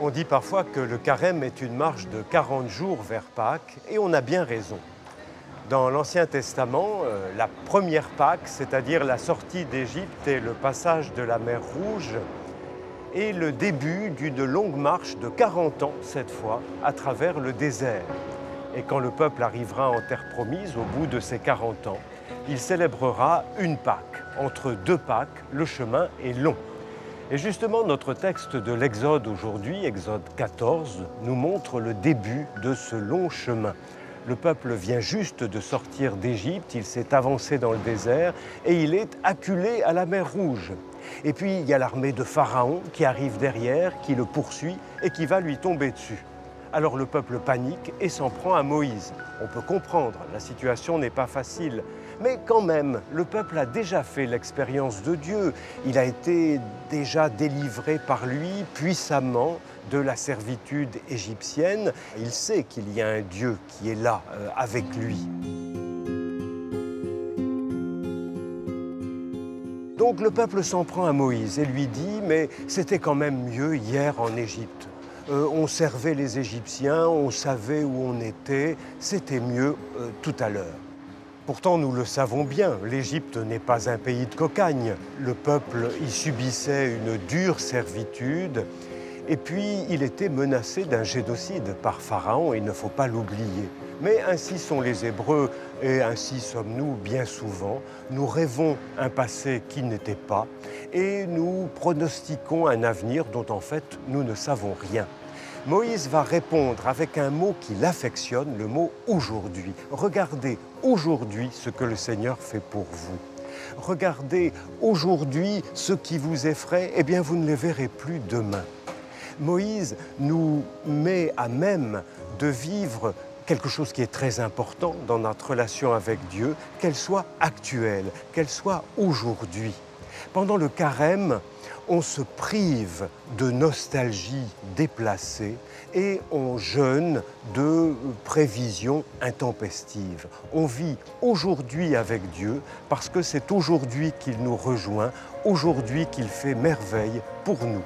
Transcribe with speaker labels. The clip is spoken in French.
Speaker 1: On dit parfois que le carême est une marche de 40 jours vers Pâques, et on a bien raison. Dans l'Ancien Testament, la première Pâque, c'est-à-dire la sortie d'Égypte et le passage de la mer Rouge, est le début d'une longue marche de 40 ans, cette fois, à travers le désert. Et quand le peuple arrivera en terre promise, au bout de ces 40 ans, il célébrera une Pâque. Entre deux Pâques, le chemin est long. Et justement, notre texte de l'Exode aujourd'hui, Exode 14, nous montre le début de ce long chemin. Le peuple vient juste de sortir d'Égypte, il s'est avancé dans le désert et il est acculé à la mer Rouge. Et puis, il y a l'armée de Pharaon qui arrive derrière, qui le poursuit et qui va lui tomber dessus. Alors le peuple panique et s'en prend à Moïse. On peut comprendre, la situation n'est pas facile. Mais quand même, le peuple a déjà fait l'expérience de Dieu. Il a été déjà délivré par lui puissamment de la servitude égyptienne. Il sait qu'il y a un Dieu qui est là avec lui. Donc le peuple s'en prend à Moïse et lui dit « Mais c'était quand même mieux hier en Égypte. On servait les Égyptiens, on savait où on était, c'était mieux tout à l'heure. » Pourtant, nous le savons bien, l'Égypte n'est pas un pays de cocagne. Le peuple y subissait une dure servitude et puis il était menacé d'un génocide par Pharaon, il ne faut pas l'oublier. Mais ainsi sont les Hébreux et ainsi sommes-nous bien souvent. Nous rêvons un passé qui n'était pas et nous pronostiquons un avenir dont en fait nous ne savons rien. Moïse va répondre avec un mot qui l'affectionne, le mot « aujourd'hui ». Regardez aujourd'hui ce que le Seigneur fait pour vous. Regardez aujourd'hui ce qui vous effraie, eh bien vous ne les verrez plus demain. Moïse nous met à même de vivre quelque chose qui est très important dans notre relation avec Dieu, qu'elle soit actuelle, qu'elle soit aujourd'hui. Pendant le carême, on se prive de nostalgie déplacée et on jeûne de prévisions intempestives. On vit aujourd'hui avec Dieu parce que c'est aujourd'hui qu'il nous rejoint, aujourd'hui qu'il fait merveille pour nous.